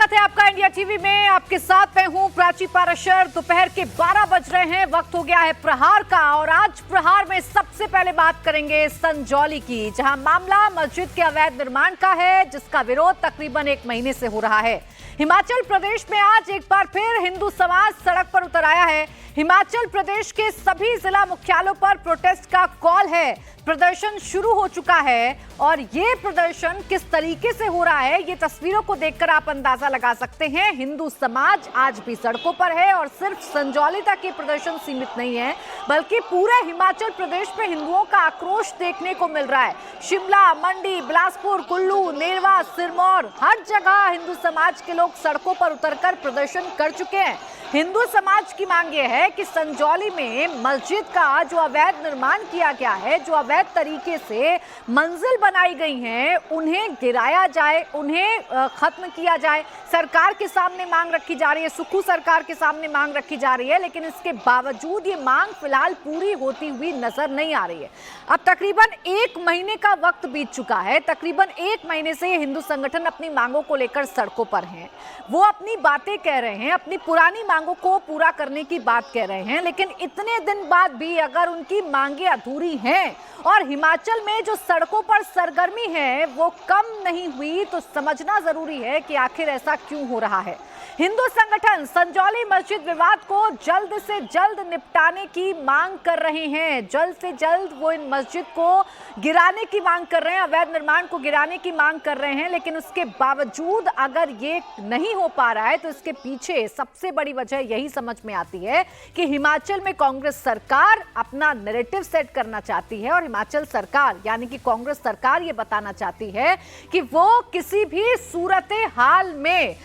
स्वागत है आपका इंडिया टीवी में। आपके साथ मैं हूं प्राची पाराशर। दोपहर के 12 बज रहे हैं, वक्त हो गया है प्रहार का। और आज प्रहार में सबसे पहले बात करेंगे संजौली की, जहां मामला मस्जिद के अवैध निर्माण का है, जिसका विरोध तकरीबन 1 महीने से हो रहा है। हिमाचल प्रदेश में आज एक बार फिर हिंदू समाज सड़क पर उतर आया है। हिमाचल प्रदेश के सभी जिला मुख्यालयों पर प्रोटेस्ट का कॉल है। प्रदर्शन शुरू हो चुका है और ये प्रदर्शन किस तरीके से हो रहा है, ये तस्वीरों को देखकर आप अंदाजा लगा सकते हैं। हिंदू समाज आज भी सड़कों पर है और सिर्फ संजौली तक ये प्रदर्शन सीमित नहीं है, बल्कि पूरे हिमाचल प्रदेश में हिंदुओं का आक्रोश देखने को मिल रहा है। शिमला, मंडी, बिलासपुर, कुल्लू, नेरवा, सिरमौर, हर जगह हिंदू समाज के लोग सड़कों पर उतरकर प्रदर्शन कर चुके हैं। हिंदू समाज की मांग यह है कि संजौली में मस्जिद का जो अवैध निर्माण किया गया है, जो अवैध तरीके से मंजिल बनाई गई हैं, उन्हें गिराया जाए, उन्हें खत्म किया जाए। सरकार के सामने मांग रखी जा रही है, सुक्खू सरकार के सामने मांग रखी जा रही है, लेकिन इसके बावजूद ये मांग फिलहाल पूरी होती हुई नजर नहीं आ रही है। अब तकरीबन 1 महीने का वक्त बीत चुका है। तकरीबन 1 महीने से हिंदू संगठन अपनी मांगों को लेकर सड़कों पर हैं। वो अपनी बातें कह रहे हैं, अपनी पुरानी मांगों को पूरा करने की बात कह रहे हैं, लेकिन इतने दिन बाद भी अगर उनकी मांगें अधूरी हैं और हिमाचल में जो सड़कों पर सरगर्मी है वो कम नहीं हुई, तो समझना जरूरी है कि आखिर ऐसा क्यों हो रहा है। हिंदू संगठन संजौली मस्जिद विवाद को जल्द से जल्द निपटाने की मांग कर रहे हैं। जल्द से जल्द वो इन मस्जिद को गिराने की मांग कर रहे हैं, अवैध निर्माण को गिराने की मांग कर रहे हैं। लेकिन उसके बावजूद अगर ये नहीं हो पा रहा है तो इसके पीछे सबसे बड़ी वजह यही समझ में आती है कि हिमाचल में कांग्रेस सरकार अपना नैरेटिव सेट करना चाहती है और हिमाचल सरकार यानी कि कांग्रेस सरकार ये बताना चाहती है कि वो किसी भी सूरत हाल में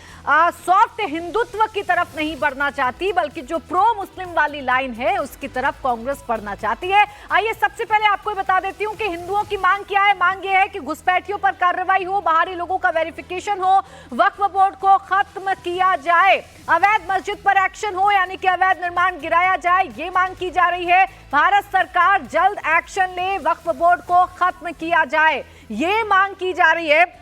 सॉफ्ट हिंदुत्व की तरफ नहीं बढ़ना चाहती, बल्कि जो प्रो मुस्लिम वाली लाइन है उसकी तरफ कांग्रेस बढ़ना चाहती है। आइए सबसे पहले आपको बता देती हूं कि हिंदुओं की मांग क्या है। मांग ये है कि घुसपैठियों पर कार्रवाई हो, बाहरी लोगों का वेरिफिकेशन हो, वक्फ बोर्ड को खत्म किया जाए, अवैध मस्जिद पर एक्शन हो यानी कि अवैध निर्माण गिराया जाए, ये मांग की जा रही है। भारत सरकार जल्द एक्शन ले, वक्फ बोर्ड को खत्म किया जाए, ये मांग की जा रही है।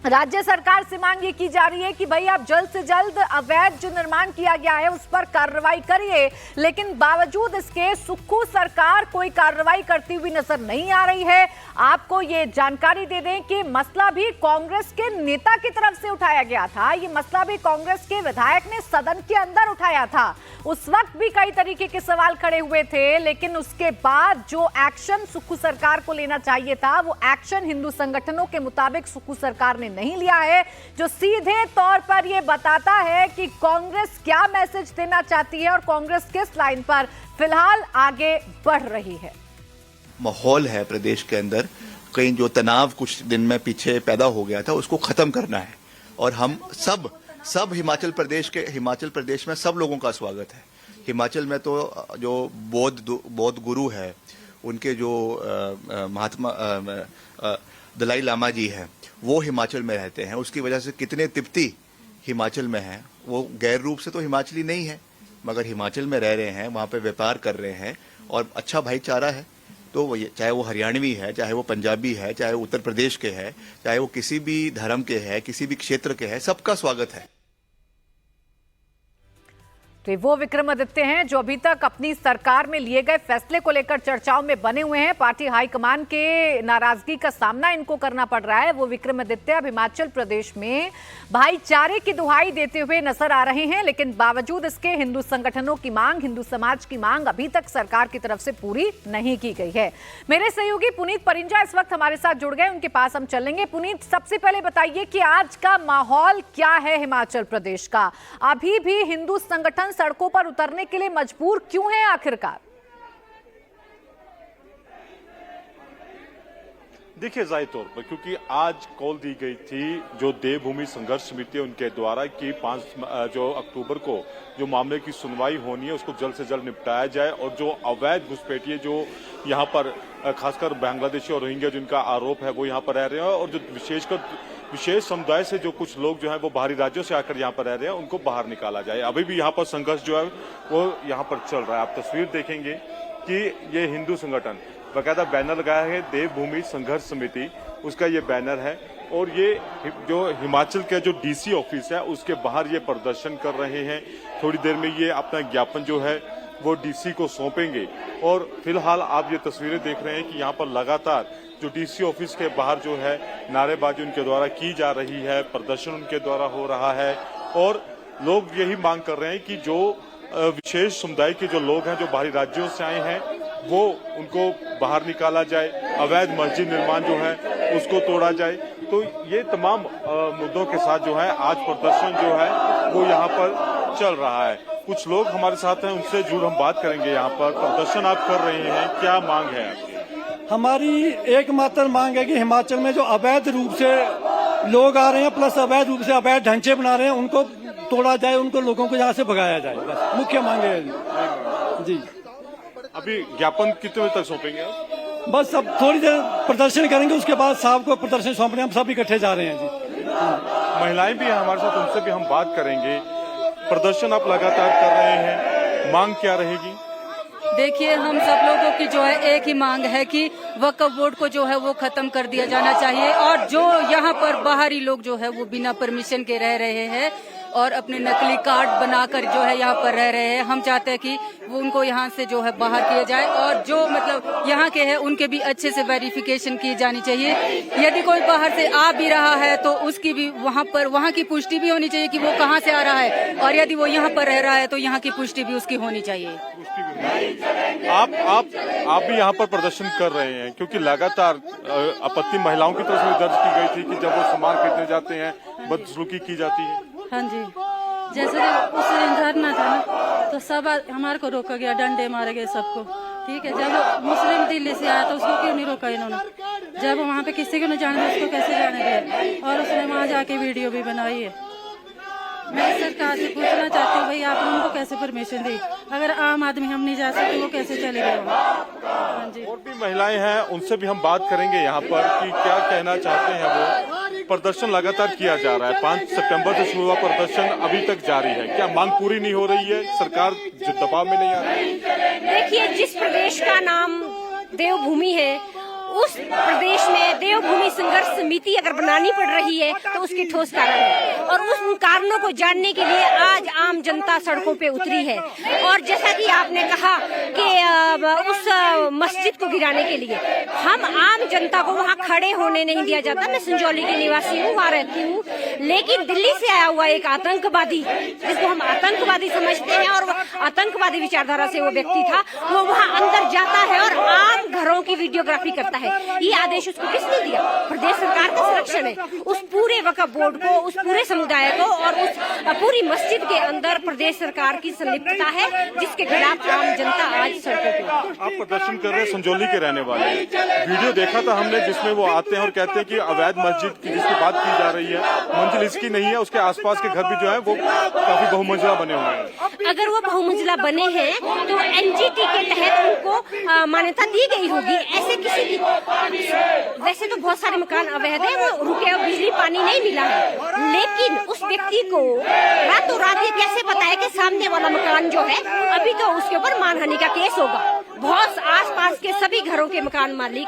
राज्य सरकार से मांग ये की जा रही है कि भाई आप जल्द से जल्द अवैध जो निर्माण किया गया है उस पर कार्रवाई करिए, लेकिन बावजूद इसके सुक्खू सरकार कोई कार्रवाई करती हुई नजर नहीं आ रही है। आपको ये जानकारी दे दें कि मसला भी कांग्रेस के नेता की तरफ से उठाया गया था। ये मसला भी कांग्रेस के विधायक ने सदन के अंदर उठाया था। उस वक्त भी कई तरीके के सवाल खड़े हुए थे, लेकिन उसके बाद जो एक्शन सुक्खू सरकार को लेना चाहिए था वो एक्शन हिंदू संगठनों के मुताबिक सुक्खू सरकार ने नहीं लिया है, जो सीधे तौर पर यह बताता है कि कांग्रेस क्या मैसेज देना चाहती है और कांग्रेस किस लाइन पर फिलहाल आगे बढ़ रही है। माहौल है प्रदेश के अंदर, कहीं जो तनाव कुछ दिन में पीछे पैदा हो गया था उसको खत्म करना है और हम सब हिमाचल प्रदेश में सब लोगों का स्वागत है। हिमाचल में तो जो बौद्ध गुरु है, उनके जो महात्मा दलाई लामा जी हैं, वो हिमाचल में रहते हैं। उसकी वजह से कितने तिब्बती हिमाचल में हैं, वो गैर रूप से तो हिमाचली नहीं है मगर हिमाचल में रह रहे हैं, वहाँ पे व्यापार कर रहे हैं और अच्छा भाईचारा है। तो चाहे वो हरियाणवी है, चाहे वो पंजाबी है, चाहे वो उत्तर प्रदेश के है, चाहे वो किसी भी धर्म के है, किसी भी क्षेत्र के है, सबका स्वागत है। तो वो विक्रमादित्य हैं जो अभी तक अपनी सरकार में लिए गए फैसले को लेकर चर्चाओं में बने हुए हैं। पार्टी हाईकमान के नाराजगी का सामना इनको करना पड़ रहा है। वो विक्रमादित्य अब हिमाचल प्रदेश में भाईचारे की दुहाई देते हुए नजर आ रहे हैं, लेकिन बावजूद इसके हिंदू संगठनों की मांग, हिंदू समाज की मांग अभी तक सरकार की तरफ से पूरी नहीं की गई है। मेरे सहयोगी पुनीत परिंजा इस वक्त हमारे साथ जुड़ गए, उनके पास हम चलेंगे। पुनीत, सबसे पहले बताइए कि आज का माहौल क्या है हिमाचल प्रदेश का? अभी भी हिंदू संगठन सड़कों पर उतरने के लिए मजबूर क्यों है आखिरकार? देखिए, जाहिर तौर पर क्योंकि आज कॉल दी गई थी जो देवभूमि संघर्ष समिति उनके द्वारा कि 5 जो अक्टूबर को जो मामले की सुनवाई होनी है उसको जल्द से जल्द निपटाया जाए और जो अवैध घुसपैठिए जो यहाँ पर खासकर बांग्लादेशी और रोहिंग्या जिनका आरोप है वो यहाँ पर रह रहे हैं और जो विशेष समुदाय से जो कुछ लोग जो है वो बाहरी राज्यों से आकर यहाँ पर रह रहे हैं उनको बाहर निकाला जाए। अभी भी यहाँ पर संघर्ष जो है वो यहाँ पर चल रहा है। आप तस्वीर देखेंगे कि ये हिंदू संगठन बाकायदा बैनर लगाया है देवभूमि संघर्ष समिति, उसका ये बैनर है और ये जो हिमाचल का जो डीसी ऑफिस है उसके बाहर ये प्रदर्शन कर रहे हैं। थोड़ी देर में ये अपना ज्ञापन जो है वो डीसी को सौंपेंगे। और फिलहाल आप ये तस्वीरें देख रहे हैं कि यहाँ पर लगातार जो डीसी ऑफिस के बाहर जो है नारेबाजी उनके द्वारा की जा रही है, प्रदर्शन उनके द्वारा हो रहा है और लोग यही मांग कर रहे हैं कि जो विशेष समुदाय के जो लोग हैं जो बाहरी राज्यों से आए हैं वो उनको बाहर निकाला जाए, अवैध मस्जिद निर्माण जो है उसको तोड़ा जाए। तो ये तमाम मुद्दों के साथ जो है आज प्रदर्शन जो है वो यहाँ पर चल रहा है। कुछ लोग हमारे साथ हैं, उनसे जरूर हम बात करेंगे। यहाँ पर प्रदर्शन आप कर रहे हैं, क्या मांग है आपकी? हमारी एकमात्र मांग है कि हिमाचल में जो अवैध रूप से लोग आ रहे हैं प्लस अवैध रूप से अवैध ढांचे बना रहे हैं उनको तोड़ा जाए, उनको लोगों को यहाँ से भगाया जाए। बस मुख्य मांग है जी। अभी ज्ञापन कितने बजे तक सौंपेंगे आप? बस अब थोड़ी देर प्रदर्शन करेंगे, उसके बाद साहब को प्रदर्शन सौंपने हम सब इकट्ठे जा रहे हैं जी। महिलाएं भी हैं हमारे साथ, उनसे भी हम बात करेंगे। प्रदर्शन आप लगातार कर रहे हैं, मांग क्या रहेगी? देखिए, हम सब लोगों की जो है एक ही मांग है कि वक्फ बोर्ड को जो है वो खत्म कर दिया जाना चाहिए और जो यहाँ पर बाहरी लोग जो है वो बिना परमिशन के रह रहे हैं और अपने नकली कार्ड बनाकर जो है यहाँ पर रह रहे हैं, हम चाहते हैं कि वो उनको यहाँ से जो है बाहर किया जाए और जो मतलब यहाँ के हैं उनके भी अच्छे से वेरिफिकेशन की जानी चाहिए। यदि कोई बाहर से आ भी रहा है तो उसकी भी वहाँ की पुष्टि भी होनी चाहिए कि वो कहाँ से आ रहा है और यदि वो यहाँ पर रह रहा है तो यहाँ की पुष्टि भी उसकी होनी चाहिए। आप भी यहाँ पर प्रदर्शन कर रहे हैं क्योंकि लगातार आपत्ति महिलाओं की तरफ से दर्ज की गई थी कि जब वो सामान खरीदने जाते हैं बदसलूकी की जाती है। हाँ जी, जैसे जब उस दिन धरना था ना तो सब हमारे को रोका गया, डंडे मारे गए सबको। ठीक है, जब मुस्लिम दिल्ली से आया तो उसको क्यों नहीं रोका इन्होंने? जब वहाँ पे किसी को नहीं जाने उसको कैसे जाने दिया? और उसने वहाँ जाके वीडियो भी बनाई है। मैं सरकार से पूछना चाहती हूँ भाई आपने उनको कैसे परमिशन दी? अगर आम आदमी हम नहीं जा सकते वो कैसे चले गए? हाँ जी। और भी महिलाएं हैं, उनसे भी हम बात करेंगे यहाँ पर कि क्या कहना चाहते हैं वो। प्रदर्शन लगातार किया जा रहा है, 5 सितंबर से शुरू हुआ प्रदर्शन अभी तक जारी है। क्या मांग पूरी नहीं हो रही है? सरकार जो दबाव में नहीं आ रही? देखिए, जिस प्रदेश का नाम देवभूमि है उस प्रदेश में देवभूमि संघर्ष समिति अगर बनानी पड़ रही है तो उसके ठोस कारण है और उन कारणों को जानने के लिए आज आम जनता सड़कों पे उतरी है। और जैसा कि आपने कहा कि उस मस्जिद को गिराने के लिए हम आम जनता को वहां खड़े होने नहीं दिया जाता। मैं संजौली की निवासी हूँ, वहां रहती हूँ, लेकिन दिल्ली से आया हुआ एक आतंकवादी जिसको हम आतंकवादी समझते हैं और आतंकवादी विचारधारा से वो व्यक्ति था, वो वहाँ अंदर जाता है और आम घरों की वीडियोग्राफी करता है। ये आदेश उसको किसने दिया? प्रदेश सरकार का संरक्षण है। उस पूरे वक्फ बोर्ड को, उस पूरे समुदाय को और उस पूरी मस्जिद के अंदर प्रदेश सरकार की संलिप्तता है जिसके खिलाफ आम जनता आज सड़कों पे। आप प्रदर्शन कर रहे हैं, संजौली के रहने वाले हैं। वीडियो देखा था हमने जिसमें वो आते हैं और कहते हैं कि अवैध मस्जिद की जिसकी बात की जा रही है, मंजिल इसकी नहीं है, उसके आसपास के घर भी जो है वो काफी बहुमंजिला बने हुए हैं। अगर वो बहुमंजिला बने हैं तो एनजीटी के तहत उनको मान्यता दी गई होगी। ऐसे किसी की वैसे तो बहुत सारे मकान अवैध है, वो रुके और बिजली पानी नहीं मिला है, लेकिन उस व्यक्ति को रातों रात ये कैसे पता है कि सामने वाला मकान जो है अभी तो उसके ऊपर मानहानि का केस होगा। बहुत आसपास के सभी घरों के मकान मालिक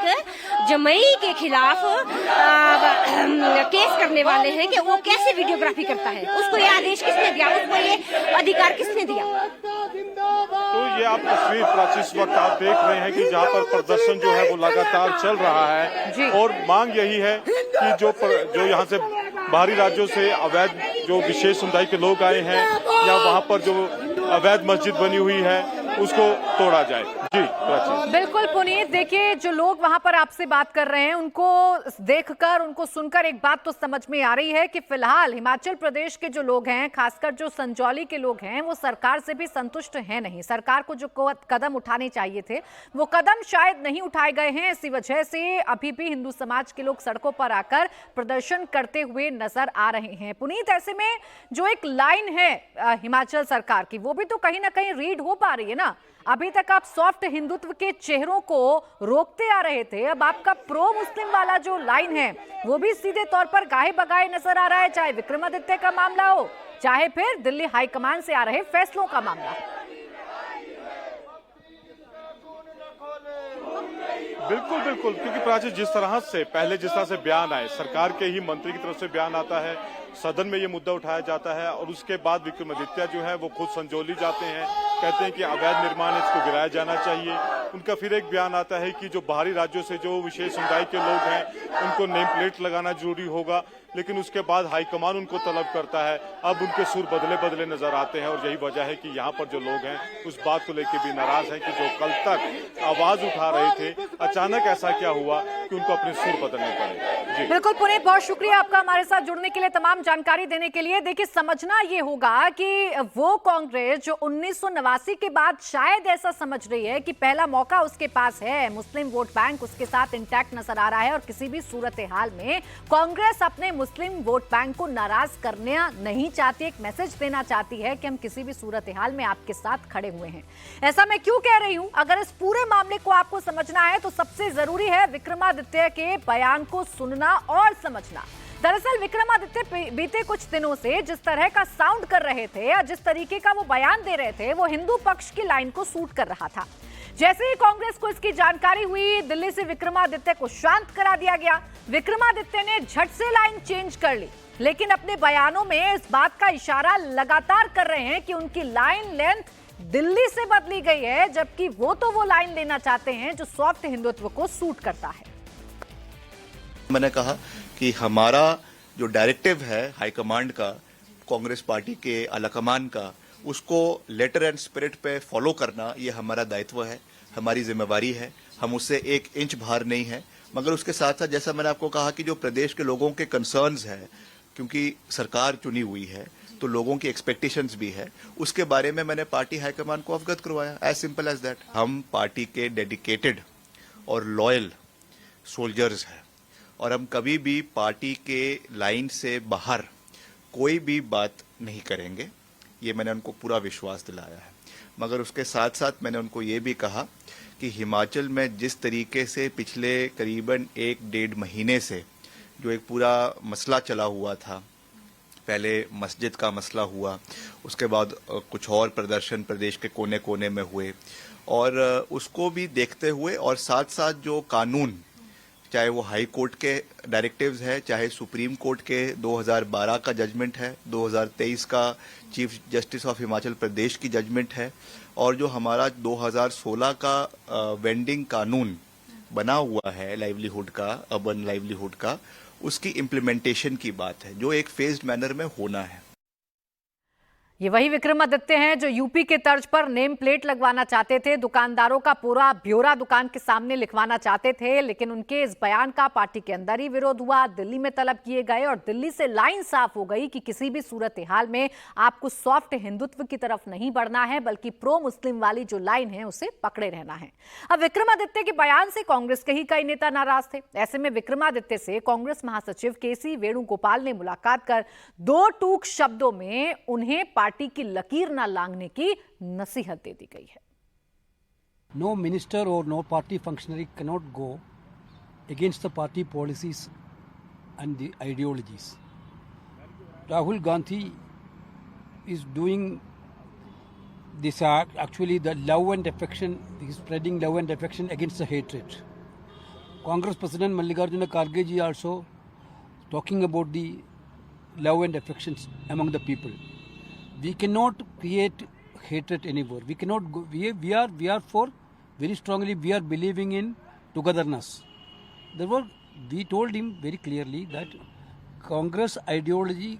जमई के खिलाफ केस करने वाले हैं कि वो कैसे वीडियोग्राफी करता है। उसको ये आदेश किसने दिया? उसको ये अधिकार किसने दिया? तो ये आप तस्वीर प्राची इस वक्त आप देख रहे हैं कि जहाँ पर प्रदर्शन जो है वो लगातार चल रहा है और मांग यही है कि जो यहाँ से बाहरी राज्यों से अवैध जो विशेष समुदाय के लोग आए हैं या वहाँ पर जो अवैध मस्जिद बनी हुई है उसको तोड़ा जाए। जी प्राची। बिल्कुल पुनीत, देखिए जो लोग वहां पर आपसे बात कर रहे हैं उनको देखकर, उनको सुनकर एक बात तो समझ में आ रही है कि फिलहाल हिमाचल प्रदेश के जो लोग हैं, खासकर जो संजौली के लोग हैं, वो सरकार से भी संतुष्ट हैं नहीं। सरकार को जो कदम उठाने चाहिए थे वो कदम शायद नहीं उठाए गए हैं। इसी वजह से अभी भी हिंदू समाज के लोग सड़कों पर आकर प्रदर्शन करते हुए नजर आ रहे हैं। पुनीत, ऐसे में जो एक लाइन है हिमाचल सरकार की वो भी तो कहीं ना कहीं रीड हो पा रही है ना। अभी तक आप सॉफ्ट हिंदुत्व के चेहरों को रोकते आ रहे थे, अब आपका प्रो मुस्लिम वाला जो लाइन है वो भी सीधे तौर पर गाहे बगाए नजर आ रहा है, चाहे विक्रमादित्य का मामला हो चाहे फिर दिल्ली हाईकमान से आ रहे फैसलों का मामला। बिल्कुल बिल्कुल, क्योंकि प्राची जिस तरह से पहले जिस तरह से बयान आए, सरकार के ही मंत्री की तरफ से बयान आता है, सदन में ये मुद्दा उठाया जाता है और उसके बाद विक्रमादित्य जो है वो खुद संजौली जाते हैं, कहते हैं कि अवैध निर्माण है, इसको गिराया जाना चाहिए। उनका फिर एक बयान आता है कि जो बाहरी राज्यों से जो विशेष समुदाय के लोग हैं उनको नेम प्लेट लगाना जरूरी होगा, लेकिन उसके बाद हाईकमान उनको तलब करता है। अब उनके सुर बदले बदले नजर आते हैं और यही वजह है कि यहाँ पर जो लोग हैं उस बात को लेकर भी नाराज हैं कि जो कल तक आवाज उठा रहे थे, अचानक ऐसा क्या हुआ कि उनको अपने सुर बदलने पड़े। जी बिल्कुल पुनीत, बहुत शुक्रिया आपका हमारे साथ जुड़ने के लिए, तमाम जानकारी देने के लिए। देखिए, समझना ये होगा कि वो कांग्रेस जो 1989 के बाद शायद ऐसा समझ रही है कि पहला मौका उसके पास है, मुस्लिम वोट बैंक उसके साथ इंटैक्ट नजर आ रहा है और किसी भी सूरत हाल में कांग्रेस अपने मुस्लिम वोट बैंक को नाराज करना नहीं चाहती, एक मैसेज देना चाहती है कि हम किसी भी सूरत हाल में आपके साथ खड़े हुए हैं। ऐसा मैं क्यों कह रही हूं? अगर इस पूरे मामले को आपको समझना है तो सबसे जरूरी है विक्रमादित्य के बयान को सुनना और समझना। दरअसल विक्रमादित्य बीते कुछ दिनों से जिस तरह का साउंड कर रहे थे या जिस तरीके का वो बयान दे रहे थे, वो हिंदू पक्ष की लाइन को सूट कर रहा था। जैसे ही कांग्रेस को इसकी जानकारी हुई, दिल्ली से विक्रमादित्य को शांत करा दिया गया। विक्रमादित्य ने झट से लाइन चेंज कर ली, लेकिन अपने बयानों में इस बात का इशारा लगातार कर रहे हैं कि उनकी लाइन लेंथ दिल्ली से बदली गई है, जबकि वो लाइन लेना चाहते हैं जो सॉफ्ट हिंदुत्व को सूट करता है। मैंने कहा कि हमारा जो डायरेक्टिव है हाईकमांड का, कांग्रेस पार्टी के आलाकमान का, उसको लेटर एंड स्पिरिट पे फॉलो करना ये हमारा दायित्व है, हमारी जिम्मेवारी है। हम उससे एक इंच बाहर नहीं है। मगर उसके साथ साथ जैसा मैंने आपको कहा कि जो प्रदेश के लोगों के कंसर्न्स हैं, क्योंकि सरकार चुनी हुई है तो लोगों की एक्सपेक्टेशंस भी है, उसके बारे में मैंने पार्टी हाईकमान को अवगत करवाया। As simple as that. हम पार्टी के डेडिकेटेड और लॉयल सोल्जर्स हैं और हम कभी भी पार्टी के लाइन से बाहर कोई भी बात नहीं करेंगे, ये मैंने उनको पूरा विश्वास दिलाया है। मगर उसके साथ साथ मैंने उनको ये भी कहा कि हिमाचल में जिस तरीके से पिछले करीबन 1-1.5 महीने से जो एक पूरा मसला चला हुआ था, पहले मस्जिद का मसला हुआ, उसके बाद कुछ और प्रदर्शन प्रदेश के कोने कोने में हुए, और उसको भी देखते हुए और साथ साथ जो कानून, चाहे वो हाई कोर्ट के डायरेक्टिव्स है, चाहे सुप्रीम कोर्ट के 2012 का जजमेंट है, 2023 का chief justice of Himachal Pradesh की जजमेंट है, और जो हमारा 2016 का वेंडिंग कानून बना हुआ है लाइवलीहुड का, अर्बन लाइवलीहुड का, उसकी इम्प्लीमेंटेशन की बात है, जो एक फेज्ड मैनर में होना है। ये वही विक्रमादित्य हैं जो यूपी के तर्ज पर नेम प्लेट लगवाना चाहते थे, दुकानदारों का पूरा ब्यौरा दुकान के सामने लिखवाना चाहते थे, लेकिन उनके इस बयान का पार्टी के अंदर ही विरोध हुआ, दिल्ली में तलब किए गए और दिल्ली से लाइन साफ हो गई कि किसी भी सूरत हाल में आपको सॉफ्ट हिंदुत्व की तरफ नहीं बढ़ना है, बल्कि प्रो मुस्लिम वाली जो लाइन है उसे पकड़े रहना है। अब विक्रमादित्य के बयान से कांग्रेस के ही कई नेता नाराज थे। ऐसे में विक्रमादित्य से कांग्रेस महासचिव केसी वेणुगोपाल ने मुलाकात कर 2 टूक शब्दों में उन्हें पार्टी की लकीर ना लांघने की नसीहत दे दी गई है। No minister or no party functionary cannot go against the party policies and the ideologies. Rahul Gandhi is doing this act, actually the love and affection, he is spreading love and affection against the hatred. Congress President Mallikarjuna Kharge ji also talking about the love and affections among the people. We cannot create hatred anymore. We cannot go, we are for very strongly, we are believing in togetherness. Therefore, we told him very clearly that Congress ideology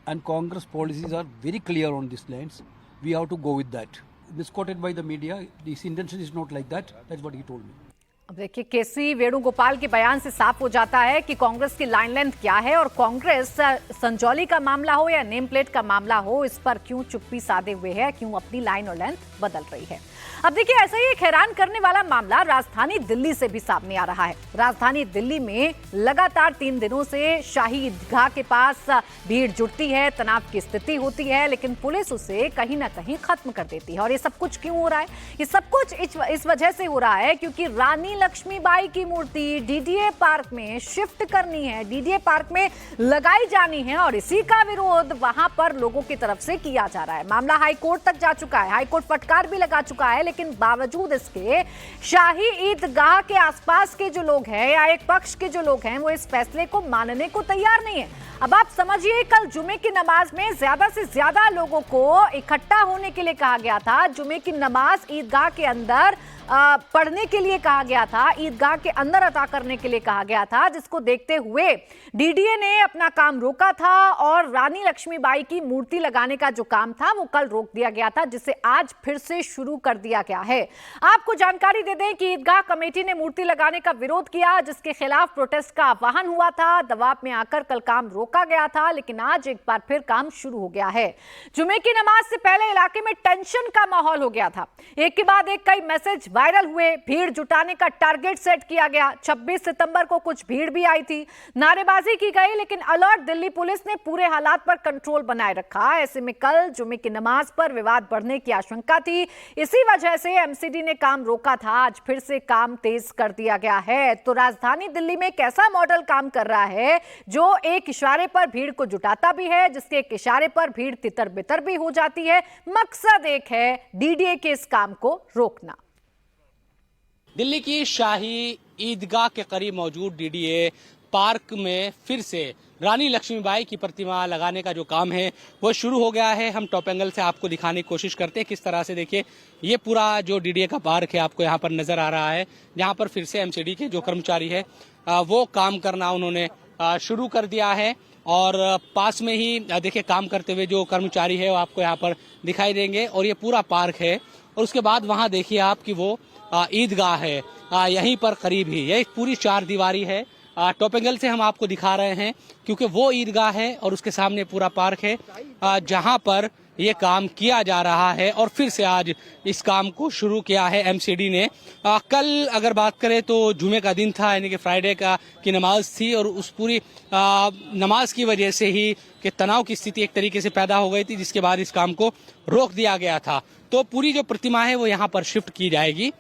and Congress policies are very clear on these lines. We have to go with that. Misquoted by the media, his intention is not like that. That's what he told me. अब देखिए, केसी वेणुगोपाल के बयान से साफ हो जाता है कि कांग्रेस की लाइन लेंथ क्या है और कांग्रेस संजौली का मामला हो या नेम प्लेट का मामला हो, इस पर क्यों चुप्पी साधे हुए है, क्यों अपनी लाइन और लेंथ बदल रही है। अब देखिए, ऐसा ही एक हैरान करने वाला मामला राजधानी दिल्ली से भी सामने आ रहा है। राजधानी दिल्ली में लगातार 3 दिनों से शाही ईदगाह के पास भीड़ जुटती है, तनाव की स्थिति होती है, लेकिन पुलिस उसे कहीं ना कहीं खत्म कर देती है। और ये सब कुछ क्यों हो रहा है? ये सब कुछ इस वजह से हो रहा है क्योंकि रानी लक्ष्मीबाई की मूर्ति डीडीए पार्क में शिफ्ट करनी है, डीडीए पार्क में लगाई जानी है और इसी का विरोध वहां पर लोगों की तरफ से किया जा रहा है। मामला हाईकोर्ट तक जा चुका है, हाईकोर्ट फटकार भी लगा चुका है, लेकिन बावजूद इसके शाही ईदगाह के आसपास के जो लोग हैं या एक पक्ष के जो लोग हैं वो इस फैसले को मानने को तैयार नहीं है। अब आप समझिए, कल जुमे की नमाज में ज्यादा से ज्यादा लोगों को इकट्ठा होने के लिए कहा गया था, जुमे की नमाज ईदगाह के अंदर पढ़ने के लिए कहा गया था, ईदगाह के अंदर अता करने के लिए कहा गया था, जिसको देखते हुए डीडीए ने अपना काम रोका था और रानी लक्ष्मीबाई की मूर्ति लगाने का जो काम था वो कल रोक दिया गया था, जिसे आज फिर से शुरू कर दिया गया है। आपको जानकारी दे दें कि ईदगाह कमेटी ने मूर्ति लगाने का विरोध किया, जिसके खिलाफ प्रोटेस्ट का आह्वान हुआ था। दबाव में आकर कल काम रोका गया था, लेकिन आज एक बार फिर काम शुरू हो गया है। जुमे की नमाज से पहले इलाके में टेंशन का माहौल हो गया था, एक के बाद एक कई मैसेज वायरल हुए, भीड़ जुटाने का टारगेट सेट किया गया। 26 सितंबर को कुछ भीड़ भी आई थी, नारेबाजी की गई, लेकिन अलर्ट दिल्ली पुलिस ने पूरे हालात पर कंट्रोल बनाए रखा। ऐसे में कल जुमे की नमाज पर विवाद बढ़ने की आशंका थी, इसी वजह से एमसीडी ने काम रोका था। आज फिर से काम तेज कर दिया गया है। तो राजधानी दिल्ली में कैसा मॉडल काम कर रहा है, जो एक इशारे पर भीड़ को जुटाता भी है, जिसके एक इशारे पर भीड़ तितर बितर भी हो जाती है। मकसद एक है, डीडीए के इस काम को रोकना। दिल्ली की शाही ईदगाह के करीब मौजूद डीडीए पार्क में फिर से रानी लक्ष्मीबाई की प्रतिमा लगाने का जो काम है वो शुरू हो गया है। हम टॉप एंगल से आपको दिखाने की कोशिश करते हैं किस तरह से। देखिए, ये पूरा जो डीडीए का पार्क है आपको यहाँ पर नजर आ रहा है, जहाँ पर फिर से एमसीडी के जो कर्मचारी है वो काम करना उन्होंने शुरू कर दिया है। और पास में ही देखिए काम करते हुए जो कर्मचारी है वो आपको यहाँ पर दिखाई देंगे। और ये पूरा पार्क है और उसके बाद वहाँ देखिए आप कि वो ईदगाह है, यहीं पर करीब ही ये पूरी 4 दीवारी है। टॉप एंगल से हम आपको दिखा रहे हैं क्योंकि वो ईदगाह है और उसके सामने पूरा पार्क है जहां पर ये काम किया जा रहा है। और फिर से आज इस काम को शुरू किया है एमसीडी ने। कल अगर बात करें तो जुमे का दिन था, यानी कि फ्राइडे की नमाज थी और उस पूरी नमाज की वजह से ही कि तनाव की स्थिति एक तरीके से पैदा हो गई थी, जिसके बाद इस काम को रोक दिया गया था। तो पूरी जो प्रतिमा है वो यहाँ पर शिफ्ट की जाएगी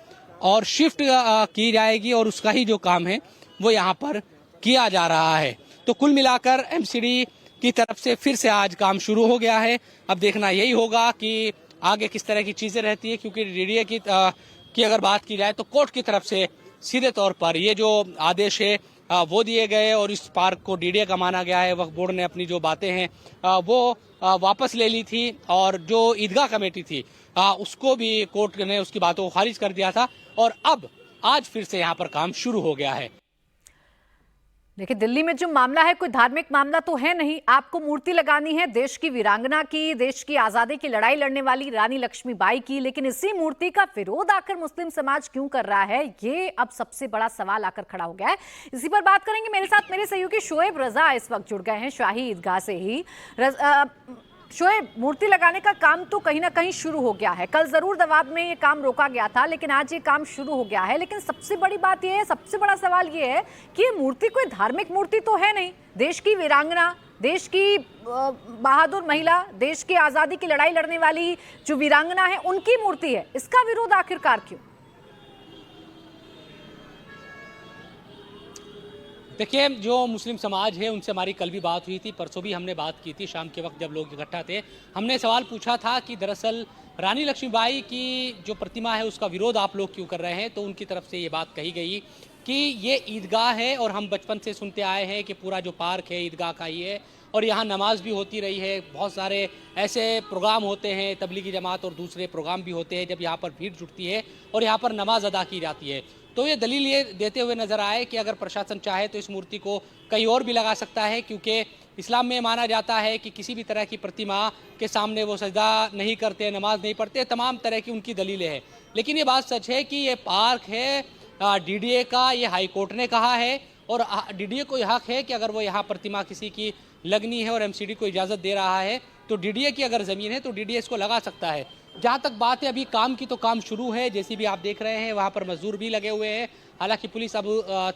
और की जाएगी और उसका ही जो काम है वो यहाँ पर किया जा रहा है। तो कुल मिलाकर एमसीडी की तरफ से फिर से आज काम शुरू हो गया है। अब देखना यही होगा कि आगे किस तरह की चीजें रहती है, क्योंकि डीडीए की अगर बात की जाए तो कोर्ट की तरफ से सीधे तौर पर ये जो आदेश है वो दिए गए और इस पार्क को डीडीए का माना गया है। वक्फ बोर्ड ने अपनी जो बातें हैं वो वापस ले ली थी और जो ईदगाह कमेटी थी उसको भी कोर्ट ने उसकी बातों को खारिज कर दिया था और अब आज फिर से यहाँ पर काम शुरू हो गया है। देखिए, दिल्ली में जो मामला है कोई धार्मिक मामला तो है नहीं। आपको मूर्ति लगानी है देश की वीरांगना की, देश की आजादी की लड़ाई लड़ने वाली रानी लक्ष्मीबाई की, लेकिन इसी मूर्ति का विरोध आकर मुस्लिम समाज क्यों कर रहा है, ये अब सबसे बड़ा सवाल आकर खड़ा हो गया है। इसी पर बात करेंगे। मेरे साथ मेरे सहयोगी शोएब रजा इस वक्त जुड़ गए हैं शाही ईदगाह से ही। शोएब, मूर्ति लगाने का काम तो कहीं ना कहीं शुरू हो गया है। कल जरूर दबाव में ये काम रोका गया था, लेकिन आज ये काम शुरू हो गया है। लेकिन सबसे बड़ी बात ये है, सबसे बड़ा सवाल ये है कि ये मूर्ति कोई धार्मिक मूर्ति तो है नहीं। देश की वीरांगना, देश की बहादुर महिला, देश की आजादी की लड़ाई लड़ने वाली जो वीरांगना है उनकी मूर्ति है। इसका विरोध आखिरकार क्यों? देखिए, जो मुस्लिम समाज है उनसे हमारी कल भी बात हुई थी, परसों भी हमने बात की थी शाम के वक्त जब लोग इकट्ठा थे। हमने सवाल पूछा था कि दरअसल रानी लक्ष्मीबाई की जो प्रतिमा है उसका विरोध आप लोग क्यों कर रहे हैं। तो उनकी तरफ से ये बात कही गई कि ये ईदगाह है और हम बचपन से सुनते आए हैं कि पूरा जो पार्क है ईदगाह का ही है और यहाँ नमाज भी होती रही है। बहुत सारे ऐसे प्रोग्राम होते हैं, तबलीगी जमात और दूसरे प्रोग्राम भी होते हैं जब यहाँ पर भीड़ जुटती है और यहाँ पर नमाज अदा की जाती है। तो ये दलील ये देते हुए नजर आए कि अगर प्रशासन चाहे तो इस मूर्ति को कहीं और भी लगा सकता है, क्योंकि इस्लाम में माना जाता है कि किसी भी तरह की प्रतिमा के सामने वो सजदा नहीं करते, नमाज नहीं पढ़ते, तमाम तरह की उनकी दलीलें हैं। लेकिन ये बात सच है कि ये पार्क है डीडीए का, ये हाई कोर्ट ने कहा है और डीडीए को हक है कि अगर वो यहाँ प्रतिमा किसी की लगनी है और एमसीडी को इजाज़त दे रहा है तो डीडीए की अगर ज़मीन है तो डीडीए इसको लगा सकता है। जहाँ तक बात है अभी काम की, तो काम शुरू है। जैसे भी आप देख रहे हैं वहाँ पर मजदूर भी लगे हुए हैं। हालांकि पुलिस अब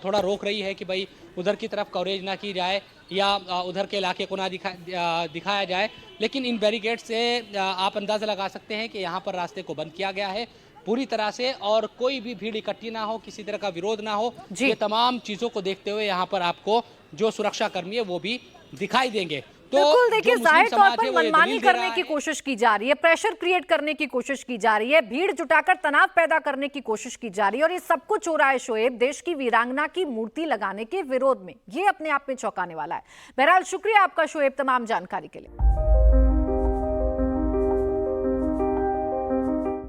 थोड़ा रोक रही है कि भाई उधर की तरफ कवरेज ना की जाए या उधर के इलाके को ना दिखाया जाए, लेकिन इन बैरिकेड से आप अंदाज़ा लगा सकते हैं कि यहाँ पर रास्ते को बंद किया गया है। पूरी तरह से, और कोई भी भीड़ इकट्ठी ना हो, किसी तरह का विरोध ना हो, जी। ये तमाम चीजों को देखते हुए यहाँ पर आपको जो सुरक्षा कर्मी है वो भी दिखाई देंगे। तो बिल्कुल, देखिए जो मुस्लिम जाहिर तौर समाज पर है वो ये मनमानी दलील दे करने रहा की है। कोशिश की जा रही है, प्रेशर क्रिएट करने की कोशिश की जा रही है, भीड़ जुटाकर तनाव पैदा करने की कोशिश की जा रही है, और ये सब कुछ हो रहा है शोएब देश की वीरांगना की मूर्ति लगाने के विरोध में। ये अपने आप में चौंकाने वाला है। बहरहाल शुक्रिया आपका शोएब तमाम जानकारी के लिए।